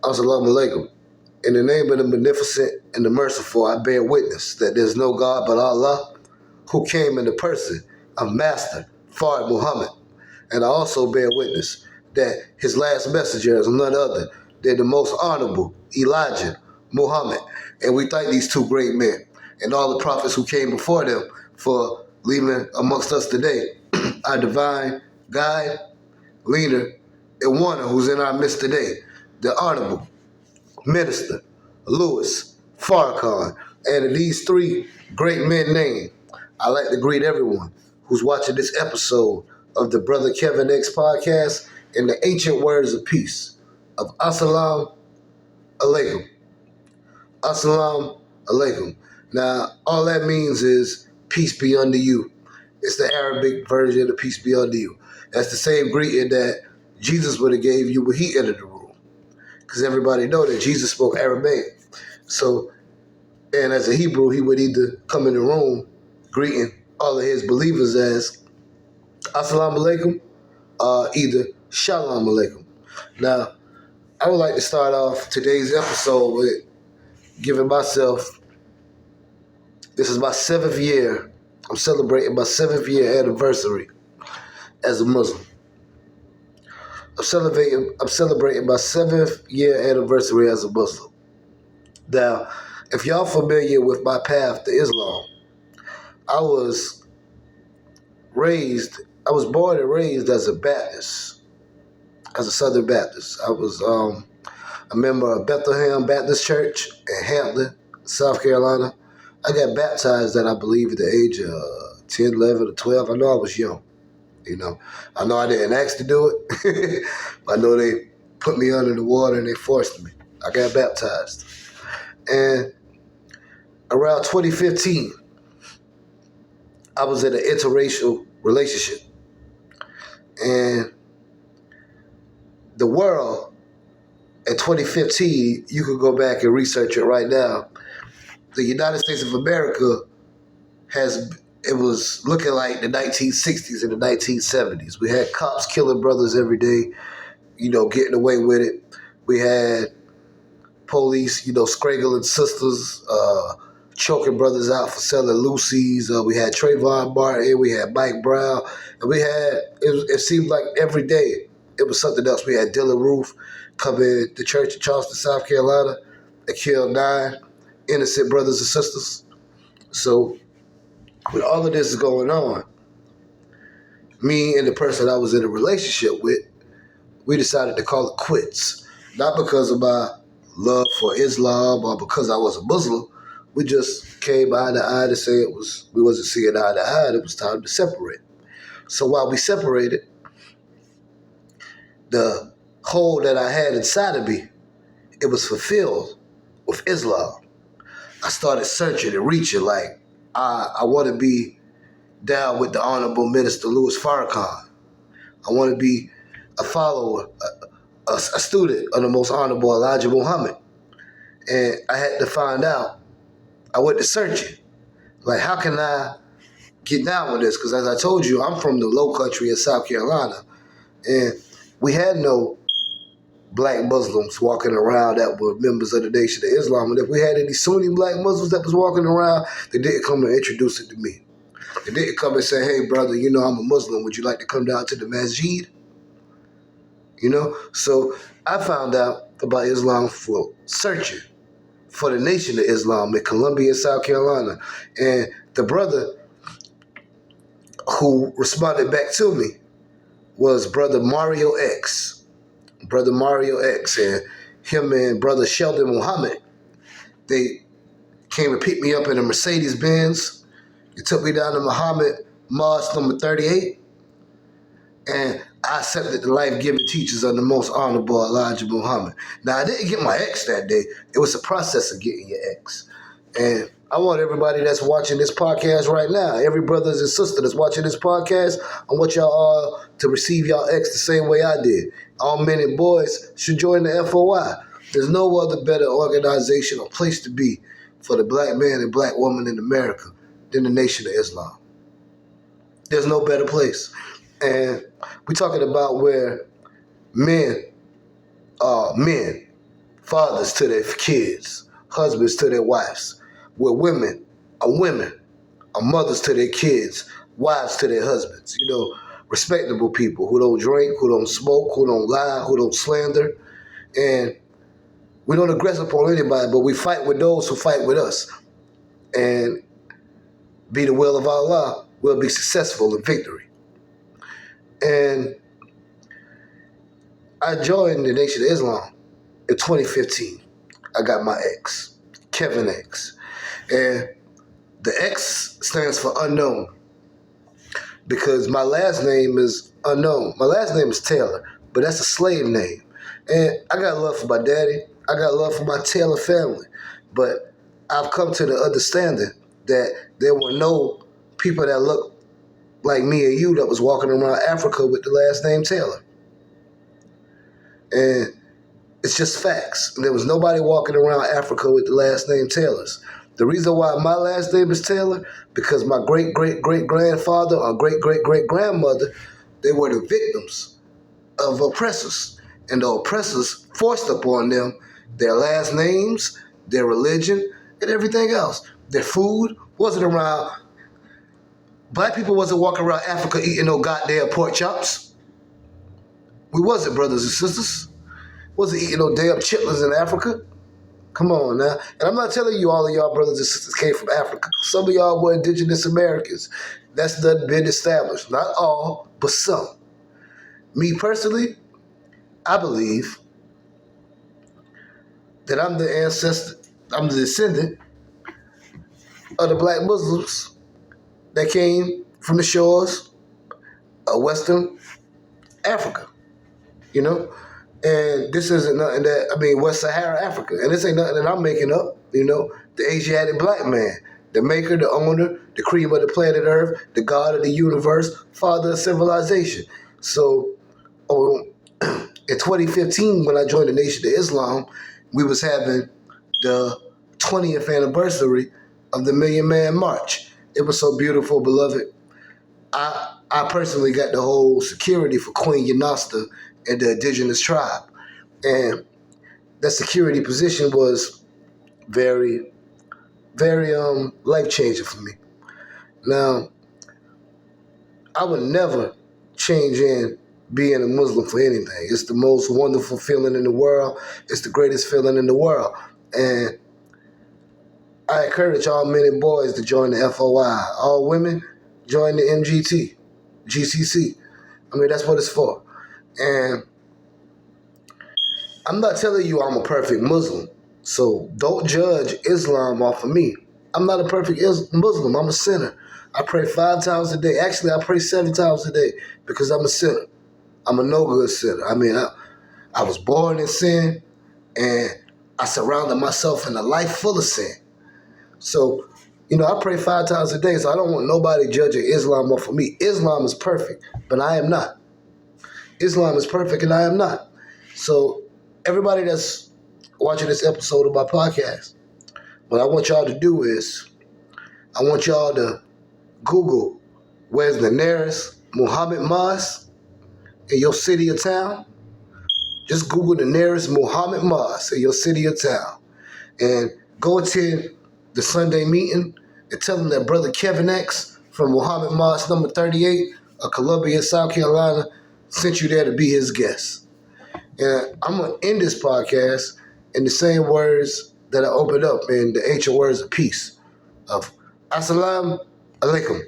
Assalamu alaikum. In the name of the beneficent and the merciful, I bear witness that there is no God but Allah, who came in the person of Master Fard Muhammad. And I also bear witness that his last messenger is none other than the most honorable Elijah Muhammad. And we thank these two great men and all the prophets who came before them for leaving amongst us today our divine guide, leader, and one who's in our midst today, the Honorable Minister Louis Farrakhan. And these three great men named, I'd like to greet everyone who's watching this episode of the Brother Kevin X podcast in the ancient words of peace of Assalamu alaikum. Assalamu alaikum. Now, all that means is peace be unto you. It's the Arabic version of peace be unto you. That's the same greeting that Jesus would have gave you when he entered the room. Because everybody know that Jesus spoke Aramaic. So, and as a Hebrew, he would either come in the room greeting all of his believers as Assalamu alaikum, either Shalom alaikum. Now, I would like to start off today's episode with giving myself, this is my 7th year, I'm celebrating my 7th year anniversary as a Muslim. I'm celebrating my 7th year anniversary as a Muslim. Now, if y'all familiar with my path to Islam, I was born and raised as a Baptist, as a Southern Baptist. I was a member of Bethlehem Baptist Church in Hampton, South Carolina. I got baptized at, I believe, at the age of 10, 11, or 12. I know I was young. You know, I know I didn't ask to do it. I know they put me under the water and they forced me. I got baptized. And around 2015, I was in an interracial relationship. And the world in 2015, you could go back and research it right now. The United States of America it was looking like the 1960s and the 1970s. We had cops killing brothers every day, getting away with it. We had police, strangling sisters, choking brothers out for selling Lucy's. We had Trayvon Martin, we had Mike Brown, and it seemed like every day it was something else. We had Dylan Roof come in the church in Charleston, South Carolina, and killed 9 innocent brothers and sisters. So when all of this is going on, me and the person I was in a relationship with, we decided to call it quits. Not because of my love for Islam or because I was a Muslim. We just came eye to eye to say we wasn't seeing eye to eye. It was time to separate. So while we separated, the hole that I had inside of me, it was fulfilled with Islam. I started searching and reaching like, I want to be down with the Honorable Minister Louis Farrakhan. I want to be a follower, a student of the most Honorable Elijah Muhammad. And I had to find out. I went to searching. Like, how can I get down with this? Because as I told you, I'm from the low country of South Carolina. And we had no black Muslims walking around that were members of the Nation of Islam. And if we had any Sunni black Muslims that was walking around, they didn't come and introduce it to me. They didn't come and say, hey, brother, I'm a Muslim. Would you like to come down to the masjid? So I found out about Islam for searching for the Nation of Islam in Columbia, South Carolina. And the brother who responded back to me was Brother Mario X. Brother Mario X, and him and Brother Sheldon Muhammad, they came and picked me up in a Mercedes-Benz. They took me down to Muhammad Mosque number 38, and I accepted the life-giving teachings of the most honorable Elijah Muhammad. Now, I didn't get my ex that day. It was a process of getting your ex. And I want everybody that's watching this podcast right now, every brothers and sister that's watching this podcast, I want y'all all to receive y'all ex the same way I did. All men and boys should join the FOI. There's no other better organization or place to be for the black man and black woman in America than the Nation of Islam. There's no better place. And we're talking about where men are men fathers to their kids, husbands to their wives. Where women are mothers to their kids, wives to their husbands. Respectable people who don't drink, who don't smoke, who don't lie, who don't slander. And we don't aggress upon anybody, but we fight with those who fight with us. And be the will of Allah, we'll be successful in victory. And I joined the Nation of Islam in 2015. I got my X, Kevin X. And the X stands for unknown because my last name is unknown. My last name is Taylor, but that's a slave name. And I got love for my daddy. I got love for my Taylor family. But I've come to the understanding that there were no people that looked like me and you that was walking around Africa with the last name Taylor. And it's just facts. There was nobody walking around Africa with the last name Taylors. The reason why my last name is Taylor, because my great-great-great-grandfather or great-great-great-grandmother, they were the victims of oppressors. And the oppressors forced upon them their last names, their religion, and everything else. Their food wasn't around. Black people wasn't walking around Africa eating no goddamn pork chops. We wasn't, brothers and sisters. Wasn't eating no damn chitlins in Africa. Come on now. And I'm not telling you all of y'all brothers and sisters came from Africa. Some of y'all were indigenous Americans. That's done been established. Not all, but some. Me personally, I believe that I'm the ancestor, I'm the descendant of the black Muslims that came from the shores of Western Africa, And this isn't nothing West Sahara Africa. And this ain't nothing that I'm making up, The Asiatic black man, the maker, the owner, the cream of the planet Earth, the God of the universe, father of civilization. So, in 2015, when I joined the Nation of Islam, we was having the 20th anniversary of the Million Man March. It was so beautiful, beloved. I personally got the whole security for Queen Yanasta and the indigenous tribe. And that security position was very, very life-changing for me. Now, I would never change in being a Muslim for anything. It's the most wonderful feeling in the world. It's the greatest feeling in the world. And I encourage all men and boys to join the FOI. All women, join the MGT, GCC. That's what it's for. And I'm not telling you I'm a perfect Muslim, so don't judge Islam off of me. I'm not a perfect Muslim. I'm a sinner. I pray 5 times a day. Actually, I pray 7 times a day because I'm a sinner. I'm a no-good sinner. I was born in sin, and I surrounded myself in a life full of sin. So, I pray 5 times a day, so I don't want nobody judging Islam off of me. Islam is perfect, but I am not. Islam is perfect, and I am not. So, everybody that's watching this episode of my podcast, what I want y'all to do is, I want y'all to Google where's the nearest Muhammad Mosque in your city or town. Just Google the nearest Muhammad Mosque in your city or town. And go attend the Sunday meeting and tell them that Brother Kevin X from Muhammad Mosque number 38 of Columbia, South Carolina, sent you there to be his guest. And I'm going to end this podcast in the same words that I opened up in the ancient words of peace of Assalamu alaikum.